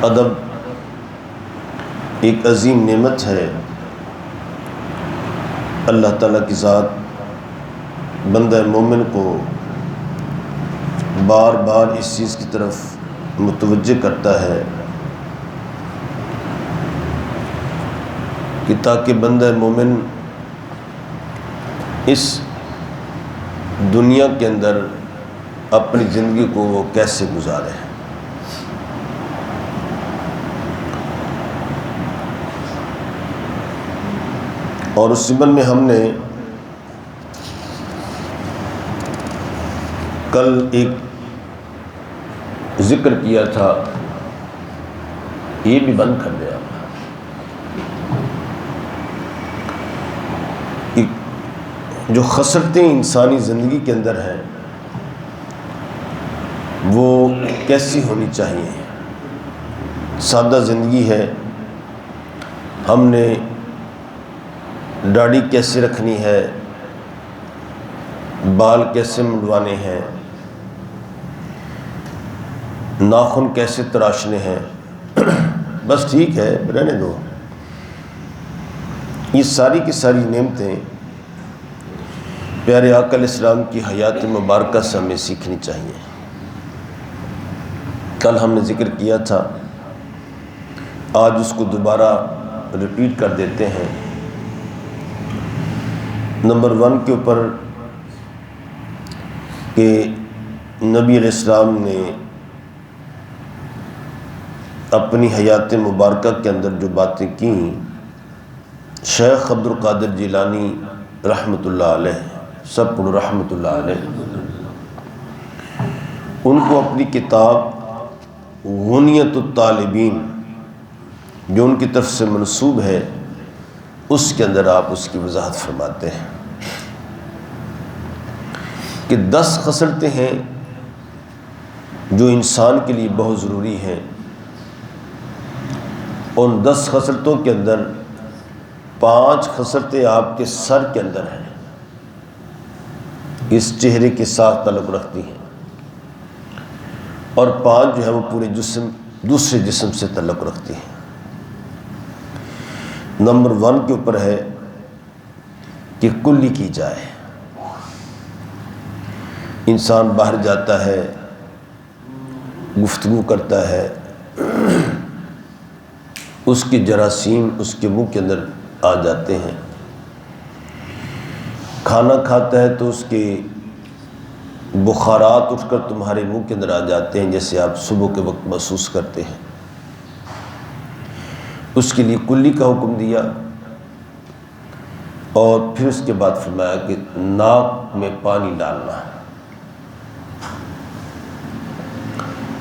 ادب ایک عظیم نعمت ہے۔ اللہ تعالیٰ کی ذات بندہ مومن کو بار بار اس چیز کی طرف متوجہ کرتا ہے کہ تاکہ بندہ مومن اس دنیا کے اندر اپنی زندگی کو وہ کیسے گزارے۔ اور اس ضمن میں ہم نے کل ایک ذکر کیا تھا، یہ بھی بند کر دیا، جو خسرتیں انسانی زندگی کے اندر ہیں وہ کیسی ہونی چاہیے۔ سادہ زندگی ہے، ہم نے داڑھی کیسے رکھنی ہے، بال کیسے منڈوانے ہیں، ناخن کیسے تراشنے ہیں، بس ٹھیک ہے رہنے دو۔ یہ ساری کی ساری نعمتیں پیارے آقا علیہ السلام کی حیات مبارکہ سے ہمیں سیکھنی چاہیے۔ کل ہم نے ذکر کیا تھا، آج اس کو دوبارہ ریپیٹ کر دیتے ہیں۔ نمبر 1 کے اوپر کہ نبی علیہ السلام نے اپنی حیات مبارکہ کے اندر جو باتیں کیں، شیخ عبد القادر جیلانی رحمۃ اللہ علیہ، سب پڑھو رحمۃ اللہ علیہ، ان کو اپنی کتاب غنیۃ الطالبین جو ان کی طرف سے منسوب ہے، اس کے اندر آپ اس کی وضاحت فرماتے ہیں کہ 10 خصلتیں ہیں جو انسان کے لیے بہت ضروری ہیں۔ ان 10 خصلتوں کے اندر 5 خصلتیں آپ کے سر کے اندر ہیں، اس چہرے کے ساتھ تعلق رکھتی ہیں، اور 5 جو ہے وہ پورے دوسرے جسم سے تعلق رکھتی ہیں۔ نمبر 1 کے اوپر ہے کہ کلی کی جائے۔ انسان باہر جاتا ہے، گفتگو کرتا ہے، اس کے جراثیم اس کے منہ کے اندر آ جاتے ہیں، کھانا کھاتا ہے تو اس کے بخارات اٹھ کر تمہارے منہ کے اندر آ جاتے ہیں، جیسے آپ صبح کے وقت محسوس کرتے ہیں۔ اس کے لیے کلی کا حکم دیا، اور پھر اس کے بعد فرمایا کہ ناک میں پانی ڈالنا۔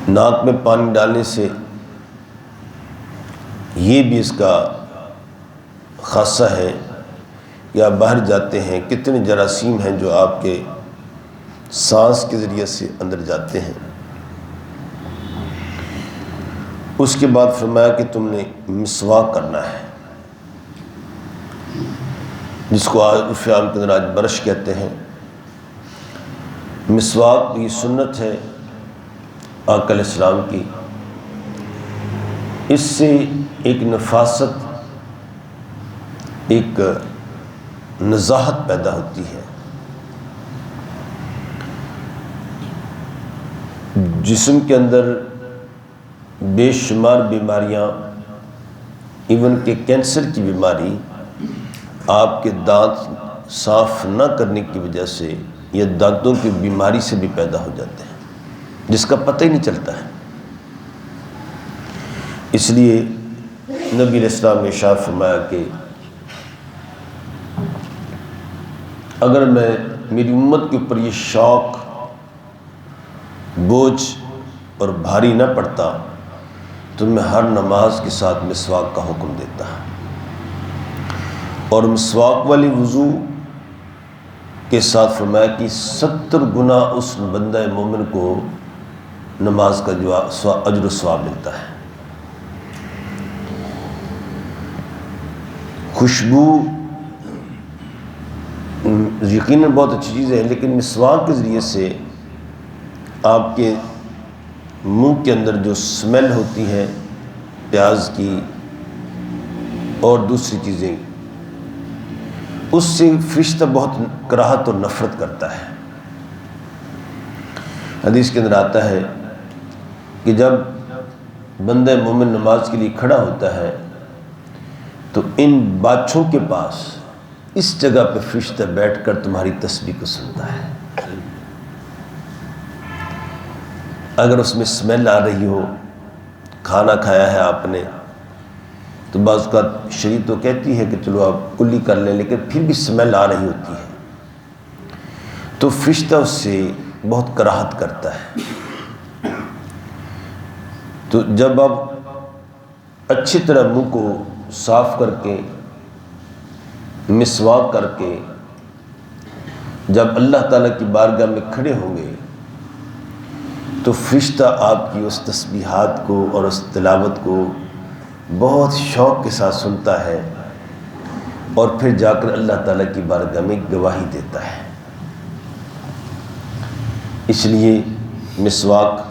ناک میں پانی ڈالنے سے یہ بھی اس کا خاصہ ہے کہ آپ باہر جاتے ہیں، کتنے جراثیم ہیں جو آپ کے سانس کے ذریعے سے اندر جاتے ہیں۔ اس کے بعد فرمایا کہ تم نے مسواک کرنا ہے، جس کو عرف عام کے اندر آج برش کہتے ہیں۔ مسواک کی سنت ہے آقا علیہ السلام کی، اس سے ایک نفاست، ایک نزاہت پیدا ہوتی ہے، جسم کے اندر بے شمار بیماریاں، ایون کہ کینسر کی بیماری آپ کے دانت صاف نہ کرنے کی وجہ سے یا دانتوں کی بیماری سے بھی پیدا ہو جاتے ہیں، جس کا پتہ ہی نہیں چلتا ہے۔ اس لیے نبی علیہ السلام نے ارشاد فرمایا کہ اگر میری امت کے اوپر یہ شوق، بوجھ اور بھاری نہ پڑتا تو میں ہر نماز کے ساتھ مسواک کا حکم دیتا، اور مسواک والی وضو کے ساتھ فرمایا کہ 70 گنا اس بندہ مومن کو نماز کا جو اجر و ثواب ملتا ہے۔ خوشبو یقیناً بہت اچھی چیز ہے، لیکن مسواک کے ذریعے سے آپ کے منہ کے اندر جو سمیل ہوتی ہے پیاز کی اور دوسری چیزیں، اس سے فرشتہ بہت کراہت اور نفرت کرتا ہے۔ حدیث کے اندر آتا ہے کہ جب بندہ مومن نماز کے لیے کھڑا ہوتا ہے تو ان باچھوں کے پاس اس جگہ پہ فرشتہ بیٹھ کر تمہاری تسبیح کو سنتا ہے۔ اگر اس میں اسمیل آ رہی ہو، کھانا کھایا ہے آپ نے تو بعض کا شریعت تو کہتی ہے کہ چلو آپ کلی کر لیں، لیکن پھر بھی اسمیل آ رہی ہوتی ہے تو فرشتہ اس سے بہت کراہت کرتا ہے۔ تو جب آپ اچھی طرح منہ کو صاف کر کے مسواک کر کے جب اللہ تعالیٰ کی بارگاہ میں کھڑے ہوں گے تو فرشتہ آپ کی اس تسبیحات کو اور اس تلاوت کو بہت شوق کے ساتھ سنتا ہے اور پھر جا کر اللہ تعالیٰ کی بارگاہ میں گواہی دیتا ہے۔ اس لیے مسواک،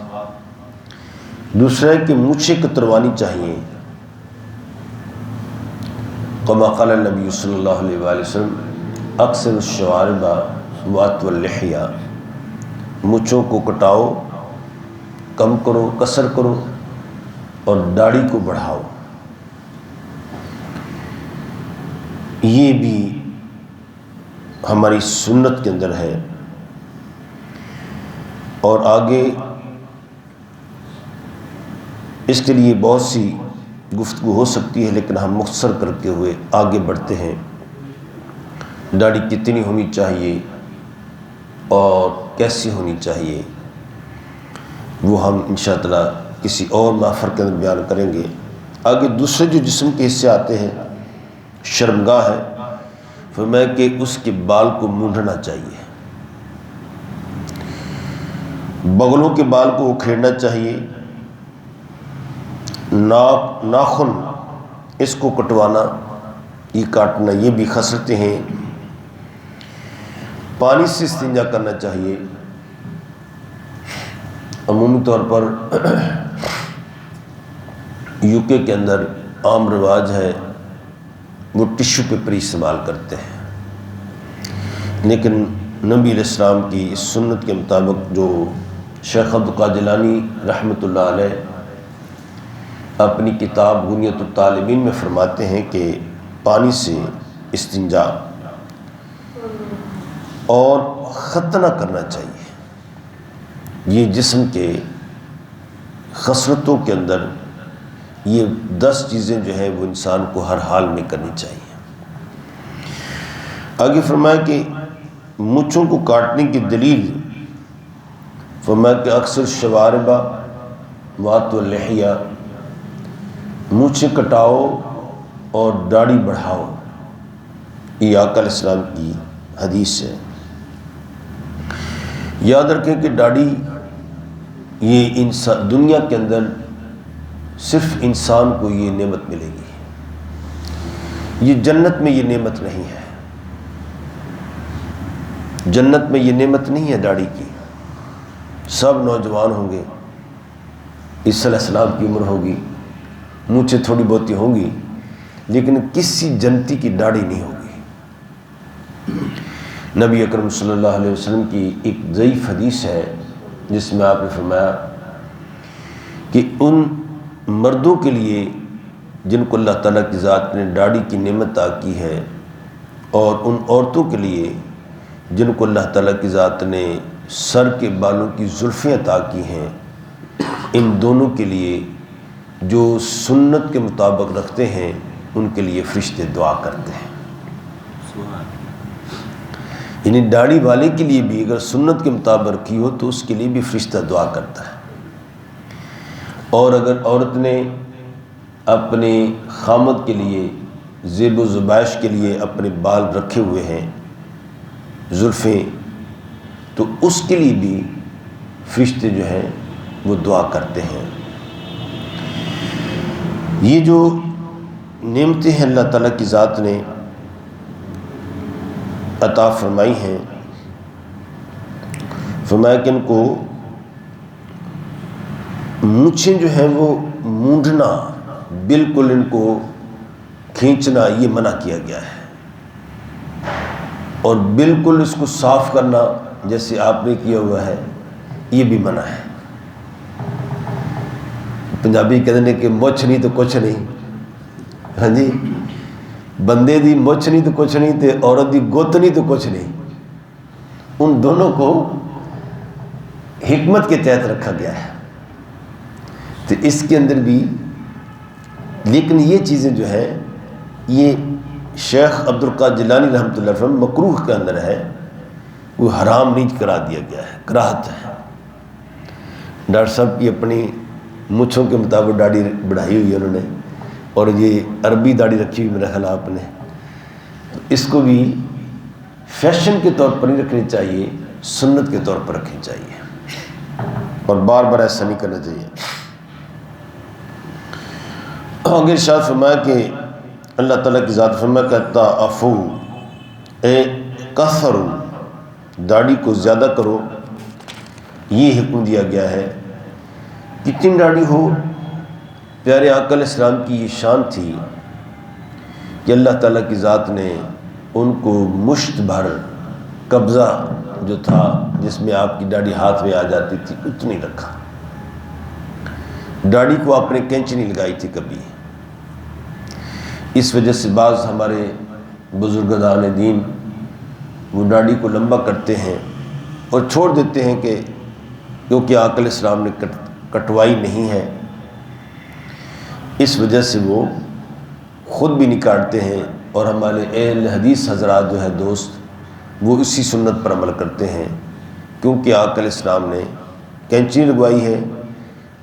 دوسرا ہے کہ مونچھیں کتروانی چاہیے۔ کما قال النبی صلی اللہ علیہ وآلہ وسلم اکثر الشوارب واطول اللحیہ، مونچھوں کو کٹاؤ، کم کرو، قصر کرو اور داڑھی کو بڑھاؤ۔ یہ بھی ہماری سنت کے اندر ہے۔ اور آگے اس کے لیے بہت سی گفتگو ہو سکتی ہے، لیکن ہم مختصر کرتے ہوئے آگے بڑھتے ہیں۔ داڑھی کتنی ہونی چاہیے اور کیسی ہونی چاہیے وہ ہم انشاءاللہ کسی اور محفل کے اندر بیان کریں گے۔ آگے دوسرے جو جسم کے حصے آتے ہیں، شرمگاہ ہے، فرمایا کہ اس کے بال کو مونڈنا چاہیے، بغلوں کے بال کو اکھیڑنا چاہیے، ناخن اس کو کٹوانا، یہ کاٹنا، یہ بھی خصلتیں ہیں۔ پانی سے استنجا کرنا چاہیے۔ عمومی طور پر یو کے اندر عام رواج ہے وہ ٹشو پیپر استعمال کرتے ہیں، لیکن نبی علیہ السلام کی اس سنت کے مطابق جو شیخ عبد القادر جیلانی رحمۃ اللہ علیہ اپنی کتاب غنیۃ الطالبین میں فرماتے ہیں کہ پانی سے استنجا اور ختنہ کرنا چاہیے۔ یہ جسم کے خصلتوں کے اندر یہ 10 چیزیں جو ہیں وہ انسان کو ہر حال میں کرنی چاہیے۔ آگے فرمایا کہ مونچھوں کو کاٹنے کی دلیل، فرمایا کہ اکثر شوارب واطول اللحیہ، مونچھیں کٹاؤ اور داڑھی بڑھاؤ، یہ آقا علیہ السلام کی حدیث ہے۔ یاد رکھیں کہ داڑھی یہ انسان دنیا کے اندر صرف انسان کو یہ نعمت ملے گی، یہ جنت میں یہ نعمت نہیں ہے۔ جنت میں یہ نعمت نہیں ہے داڑھی کی۔ سب نوجوان ہوں گے، عیسیٰ علیہ السلام کی عمر ہوگی، مونچھیں تھوڑی بہتی ہوں گی، لیکن کسی جنتی کی داڑھی نہیں ہوگی۔ نبی اکرم صلی اللہ علیہ وسلم کی ایک ضعیف حدیث ہے جس میں آپ نے فرمایا کہ ان مردوں کے لیے جن کو اللہ تعالیٰ کی ذات نے داڑھی کی نعمت عطا کی ہے، اور ان عورتوں کے لیے جن کو اللہ تعالیٰ کی ذات نے سر کے بالوں کی زلفیں عطا کی ہیں، ان دونوں کے لیے جو سنت کے مطابق رکھتے ہیں ان کے لیے فرشتے دعا کرتے ہیں۔ یعنی داڑھی والے کے لیے بھی اگر سنت کے مطابق رکھی ہو تو اس کے لیے بھی فرشتہ دعا کرتا ہے۔ اور اگر عورت نے اپنے خامد کے لیے زیب و زبائش کے لیے اپنے بال رکھے ہوئے ہیں، زلفیں، تو اس کے لیے بھی فرشتے جو ہیں وہ دعا کرتے ہیں۔ یہ جو نعمتیں ہیں اللہ تعالیٰ کی ذات نے عطا فرمائی ہیں، فرمایا کہ ان کو مونچھیں جو ہیں وہ مونڈنا، بالکل ان کو کھینچنا یہ منع کیا گیا ہے، اور بالکل اس کو صاف کرنا جیسے آپ نے کیا ہوا ہے یہ بھی منع ہے۔ پنجابی کہتے ہیں کہ مچھ نہیں تو کچھ نہیں، ہاں جی، بندے دی مچھ نہیں تو کچھ نہیں تے عورت دی گت نہیں تو کچھ نہیں، ان دونوں کو حکمت کے تحت رکھا گیا ہے۔ تو اس کے اندر بھی لیکن یہ چیزیں جو ہیں یہ شیخ عبدالقادر جیلانی رحمۃ اللہ علیہ مکروہ کے اندر ہے، وہ حرام نہیں کرا دیا گیا ہے، کراہت ہے۔ ڈاکٹر صاحب کی اپنی مچھوں کے مطابق داڑھی بڑھائی ہوئی ہے انہوں نے، اور یہ عربی داڑھی رکھی ہوئی میرا خیال آپ نے، اس کو بھی فیشن کے طور پر نہیں رکھنی چاہیے، سنت کے طور پر رکھنی چاہیے، اور بار بار ایسا نہیں کرنا چاہیے۔ آگے ارشاد فرمایا کہ اللہ تعالیٰ کی ذات فرمایا کہتا افو اے کثرو، داڑھی کو زیادہ کرو، یہ حکم دیا گیا ہے۔ کتنی داڑھی ہو؟ پیارے آقا علیہ السلام کی یہ شان تھی کہ اللہ تعالیٰ کی ذات نے ان کو مشت بھر قبضہ جو تھا جس میں آپ کی داڑھی ہاتھ میں آ جاتی تھی اتنی رکھا، داڑھی کو آپ نے کینچی نہیں لگائی تھی کبھی۔ اس وجہ سے بعض ہمارے بزرگان دین وہ داڑھی کو لمبا کرتے ہیں اور چھوڑ دیتے ہیں کہ کیونکہ آقا علیہ السلام نے کٹوائی نہیں ہے، اس وجہ سے وہ خود بھی نہیں کاٹتے ہیں، اور ہمارے اہل حدیث حضرات جو ہے دوست وہ اسی سنت پر عمل کرتے ہیں، کیونکہ آقا علیہ السلام نے کینچی لگوائی ہے۔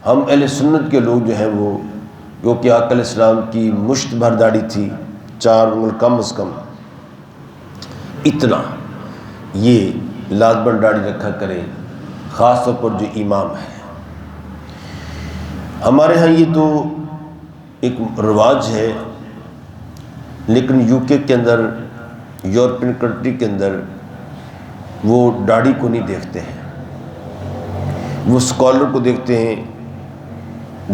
ہم اہل سنت کے لوگ جو ہیں وہ کیونکہ آقا علیہ السلام کی مشت بھر داڑھی تھی، 4 انگل کم از کم، اتنا یہ لازماً داڑھی رکھا کریں، خاص طور پر جو امام ہے۔ ہمارے ہاں یہ تو ایک رواج ہے، لیکن یو کے اندر، یورپین کنٹری کے اندر وہ داڑھی کو نہیں دیکھتے ہیں، وہ اسکالر کو دیکھتے ہیں،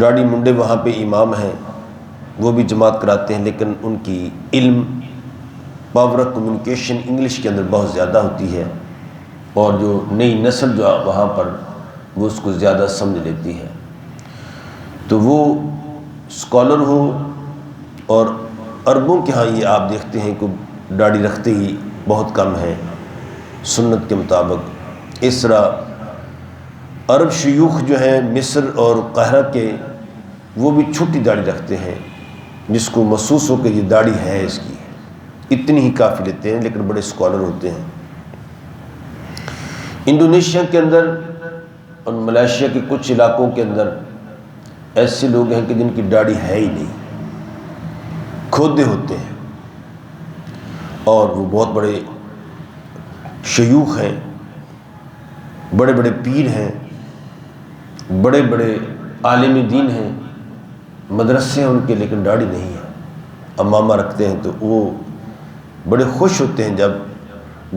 داڑھی منڈے وہاں پہ امام ہیں، وہ بھی جماعت کراتے ہیں، لیکن ان کی علم، پاور آف کمیونیکیشن انگلش کے اندر بہت زیادہ ہوتی ہے، اور جو نئی نسل جو وہاں پر وہ اس کو زیادہ سمجھ لیتی ہے، تو وہ اسکالر ہو، اور عربوں کے ہاں یہ آپ دیکھتے ہیں کہ داڑھی رکھتے ہی بہت کم ہے سنت کے مطابق۔ اس طرح عرب شیوخ جو ہیں مصر اور قاہرہ کے، وہ بھی چھوٹی داڑھی رکھتے ہیں، جس کو محسوس ہو کہ یہ داڑھی ہے اس کی، اتنی ہی کافی لیتے ہیں، لیکن بڑے اسکالر ہوتے ہیں۔ انڈونیشیا کے اندر اور ملائیشیا کے کچھ علاقوں کے اندر ایسے لوگ ہیں کہ جن کی داڑھی ہے ہی نہیں، کھودے ہوتے ہیں، اور وہ بہت بڑے شیوخ ہیں، بڑے بڑے پیر ہیں، بڑے بڑے عالم دین ہیں، مدرسے ہیں ان کے، لیکن داڑھی نہیں ہے، امامہ رکھتے ہیں، تو وہ بڑے خوش ہوتے ہیں جب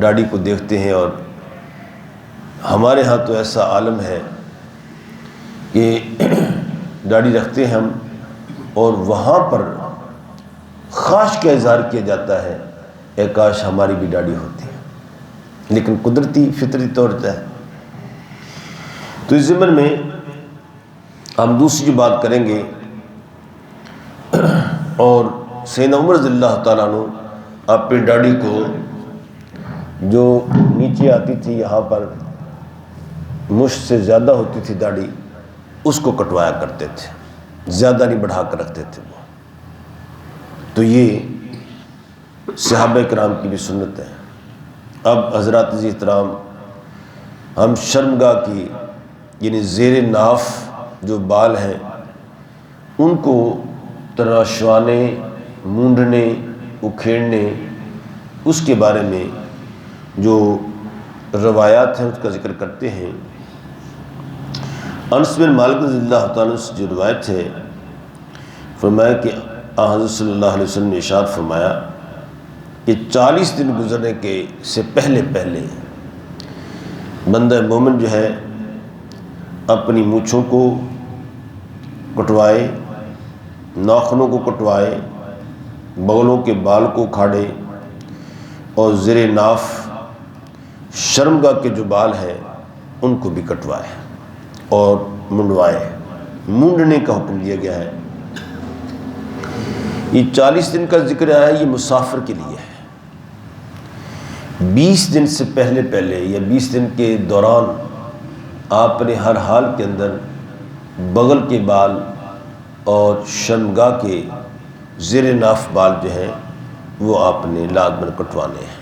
داڑھی کو دیکھتے ہیں۔ اور ہمارے ہاں تو ایسا عالم ہے کہ داڑھی رکھتے ہیں ہم، اور وہاں پر خواہش کا اظہار کیا جاتا ہے اے کاش ہماری بھی داڑھی ہوتی ہے، لیکن قدرتی فطری طور سے ہے۔ تو اس ضمن میں ہم دوسری جو بات کریں گے، اور سیدنا عمر رضی اللہ تعالیٰ عنہ اپنی داڑھی کو جو نیچے آتی تھی، یہاں پر مشت سے زیادہ ہوتی تھی داڑھی، اس کو کٹوایا کرتے تھے، زیادہ نہیں بڑھا کر رکھتے تھے وہ۔ تو یہ صحابہ کرام کی بھی سنت ہے۔ اب حضرات عزیز احترام، ہم شرمگاہ کی یعنی زیر ناف جو بال ہیں ان کو تراشوانے، مونڈنے، اکھیڑنے، اس کے بارے میں جو روایات ہیں اس کا ذکر کرتے ہیں۔ انس بن مالک رضی اللہ تعالیٰ سے جو روایت ہے، فرمایا کہ حضرت صلی اللہ علیہ وسلم نے ارشاد فرمایا کہ 40 دن گزرنے کے سے پہلے بندہ مومن جو ہے اپنی مونچھوں کو کٹوائے، ناخنوں کو کٹوائے، بغلوں کے بال کو اکھاڑے اور زیر ناف شرمگاہ کے جو بال ہیں ان کو بھی کٹوائے اور منڈوائے۔ مونڈنے کا حکم دیا گیا ہے۔ یہ 40 دن کا ذکر آیا، یہ مسافر کے لیے ہے۔ 20 دن سے پہلے یا 20 دن کے دوران آپ نے ہر حال کے اندر بغل کے بال اور شرمگاہ کے زیر ناف بال جو ہیں وہ آپ نے لازماً کٹوانے ہیں۔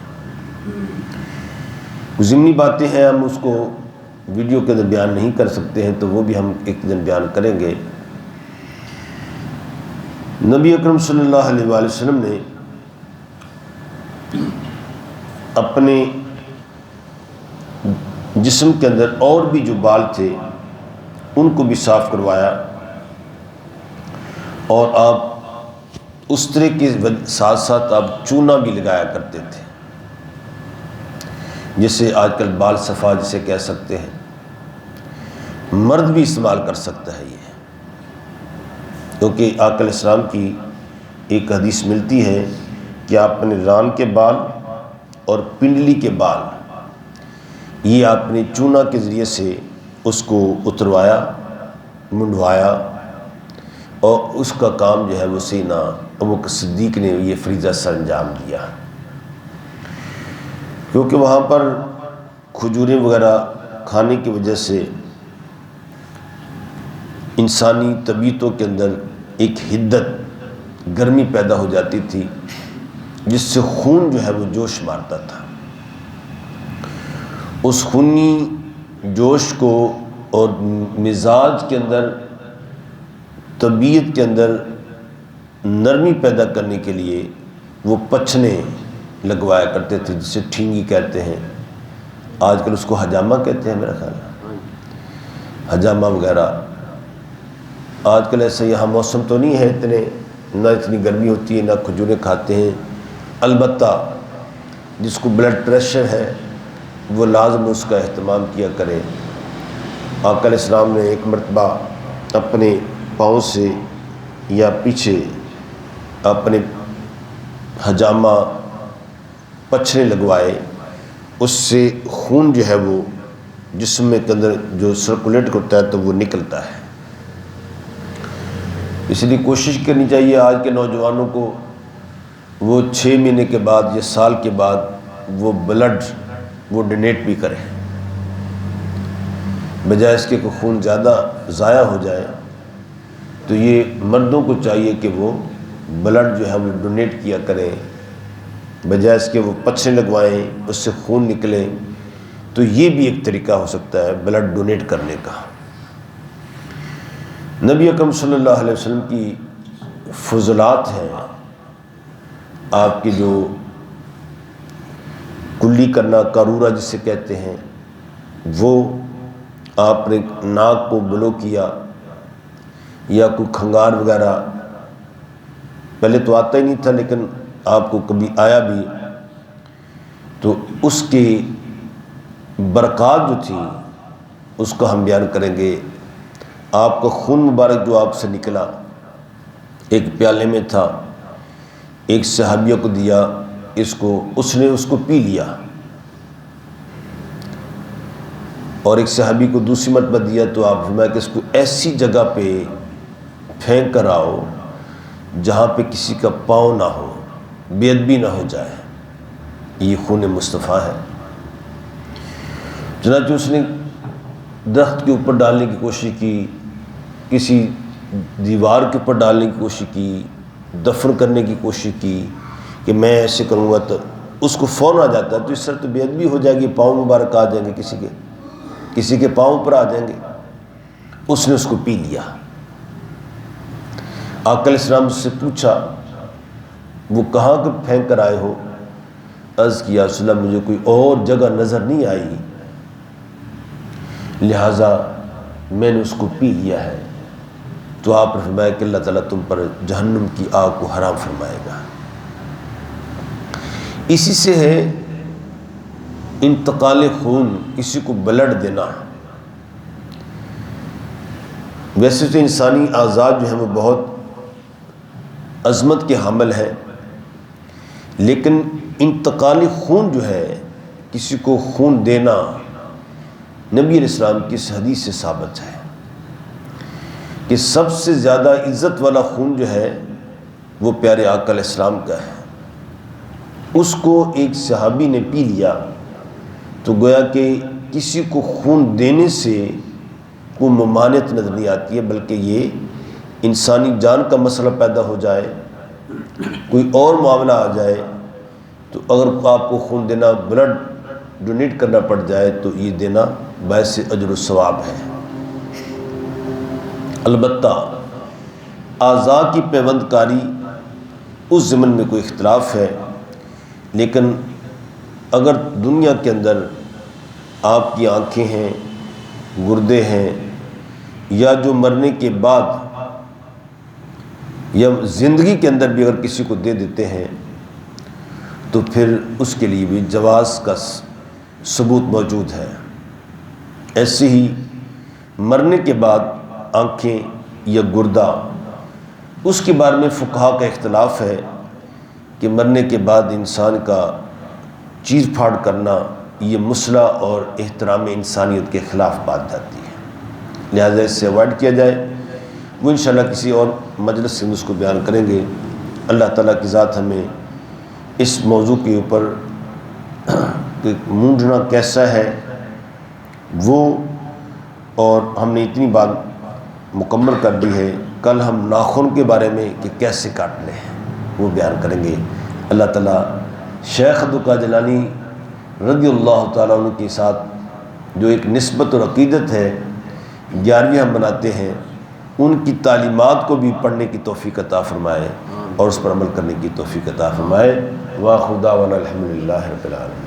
ضمنی باتیں ہیں، ہم اس کو ویڈیو کے اندر بیان نہیں کر سکتے ہیں، تو وہ بھی ہم ایک دن بیان کریں گے۔ نبی اکرم صلی اللہ علیہ وآلہ وسلم نے اپنے جسم کے اندر اور بھی جو بال تھے ان کو بھی صاف کروایا، اور آپ اس طرح کے ساتھ ساتھ آپ چونا بھی لگایا کرتے تھے، جسے آج کل بال صفا جسے کہہ سکتے ہیں، مرد بھی استعمال کر سکتا ہے یہ، کیونکہ آقا علیہ السلام کی ایک حدیث ملتی ہے کہ آپ نے ران کے بال اور پنڈلی کے بال یہ آپ نے چونا کے ذریعے سے اس کو اتروایا، منڈوایا، اور اس کا کام جو ہے وہ سیدنا ابوبکر صدیق نے یہ فریضہ سر انجام دیا، کیونکہ وہاں پر کھجوریں وغیرہ کھانے کی وجہ سے انسانی طبیعتوں کے اندر ایک حدت گرمی پیدا ہو جاتی تھی، جس سے خون جو ہے وہ جوش مارتا تھا۔ اس خونی جوش کو اور مزاج کے اندر، طبیعت کے اندر نرمی پیدا کرنے کے لیے وہ پچھنے لگوایا کرتے تھے، جسے ٹھینگی کہتے ہیں، آج کل اس کو حجامہ کہتے ہیں میرا خیال ہے، حجامہ وغیرہ۔ آج کل ایسا یہاں موسم تو نہیں ہے نہ اتنی گرمی ہوتی ہے، نہ کھجوریں کھاتے ہیں، البتہ جس کو بلڈ پریشر ہے وہ لازم اس کا اہتمام کیا کرے۔ آقا علیہ السلام نے ایک مرتبہ اپنے پاؤں سے یا پیچھے اپنے حجامہ پچھنے لگوائے، اس سے خون جو ہے وہ جسم کے اندر جو سرکولیٹ ہوتا ہے تو وہ نکلتا ہے۔ اس لیے کوشش کرنی چاہیے آج کے نوجوانوں کو، وہ 6 مہینے کے بعد یا سال کے بعد وہ بلڈ وہ ڈونیٹ بھی کریں، بجائے اس کے کہ خون زیادہ ضائع ہو جائے۔ تو یہ مردوں کو چاہیے کہ وہ بلڈ جو ہے وہ ڈونیٹ کیا کریں، بجائے اس کے وہ پچھنے لگوائیں، اس سے خون نکلے۔ تو یہ بھی ایک طریقہ ہو سکتا ہے بلڈ ڈونیٹ کرنے کا۔ نبی اکرم صلی اللہ علیہ وسلم کی فضلات ہیں، آپ کی جو کلی کرنا، قارورہ جسے کہتے ہیں، وہ آپ نے ناک کو بلو کیا یا کوئی کھنگار وغیرہ، پہلے تو آتا ہی نہیں تھا لیکن آپ کو کبھی آیا بھی، تو اس کی برکات جو تھی اس کو ہم بیان کریں گے۔ آپ کا خون مبارک جو آپ سے نکلا ایک پیالے میں تھا، ایک صحابیہ کو دیا، اس نے اس کو پی لیا، اور ایک صحابی کو دوسری مرتبہ دیا تو آپ فرمایا کہ اس کو ایسی جگہ پہ پھینک کر آؤ جہاں پہ کسی کا پاؤں نہ ہو، بے ادبی نہ ہو جائے، یہ خون مصطفیٰ ہے۔ چنانچہ اس نے درخت کے اوپر ڈالنے کی کوشش کی، کسی دیوار کے اوپر ڈالنے کی کوشش کی، دفن کرنے کی کوشش کی کہ میں ایسے کروں گا تو اس کو فون آ جاتا ہے، تو اس طرح تو بے ادبی ہو جائے گی، پاؤں مبارک آ جائیں گے، کسی کے پاؤں پر آ جائیں گے۔ اس نے اس کو پی لیا۔ آقا علیہ السلام سے پوچھا وہ کہاں کو پھینک کر آئے ہو؟ عرض کیا رسول اللہ مجھے کوئی اور جگہ نظر نہیں آئی، لہٰذا میں نے اس کو پی لیا ہے۔ تو آپ نے فرمایا کہ اللہ تعالیٰ تم پر جہنم کی آگ کو حرام فرمائے گا۔ اسی سے ہے انتقال خون، کسی کو بلڈ دینا۔ ویسے تو انسانی اعضاء جو ہیں وہ بہت عظمت کے حامل ہیں، لیکن انتقالی خون جو ہے، کسی کو خون دینا نبی علیہ السلام کی اس حدیث سے ثابت ہے کہ سب سے زیادہ عزت والا خون جو ہے وہ پیارے آقا علیہ السلام کا ہے۔ اس کو ایک صحابی نے پی لیا تو گویا کہ کسی کو خون دینے سے کوئی ممانعت نظر نہیں آتی ہے، بلکہ یہ انسانی جان کا مسئلہ پیدا ہو جائے، کوئی اور معاملہ آ جائے تو اگر آپ کو خون دینا، بلڈ ڈونیٹ کرنا پڑ جائے تو یہ دینا باعث اجر و ثواب ہے۔ البتہ اعضاء کی پیوند کاری اس ضمن میں کوئی اختلاف ہے، لیکن اگر دنیا کے اندر آپ کی آنکھیں ہیں، گردے ہیں، یا جو مرنے کے بعد یا زندگی کے اندر بھی اگر کسی کو دے دیتے ہیں تو پھر اس کے لیے بھی جواز کا ثبوت موجود ہے۔ ایسے ہی مرنے کے بعد آنکھیں یا گردہ، اس کے بارے میں فقہا کا اختلاف ہے کہ مرنے کے بعد انسان کا چیر پھاڑ کرنا یہ مصلح اور احترام انسانیت کے خلاف بات جاتی ہے، لہذا اس سے اوائڈ کیا جائے۔ وہ انشاءاللہ کسی اور مجلس سے اس کو بیان کریں گے۔ اللہ تعالیٰ کی ذات ہمیں اس موضوع کے اوپر مونڈنا کیسا ہے وہ، اور ہم نے اتنی بات مکمل کر دی ہے، کل ہم ناخن کے بارے میں کہ کیسے کاٹنے ہیں وہ بیان کریں گے۔ اللہ تعالیٰ شیخ عبدالقادر جیلانی رضی اللہ تعالیٰ عنہ کے ساتھ جو ایک نسبت اور عقیدت ہے، 11ویں ہم بناتے ہیں، ان کی تعلیمات کو بھی پڑھنے کی توفیق عطا فرمائے اور اس پر عمل کرنے کی توفیق عطا فرمائے۔ وآخر دعوانا الحمدللہ رب العالمین۔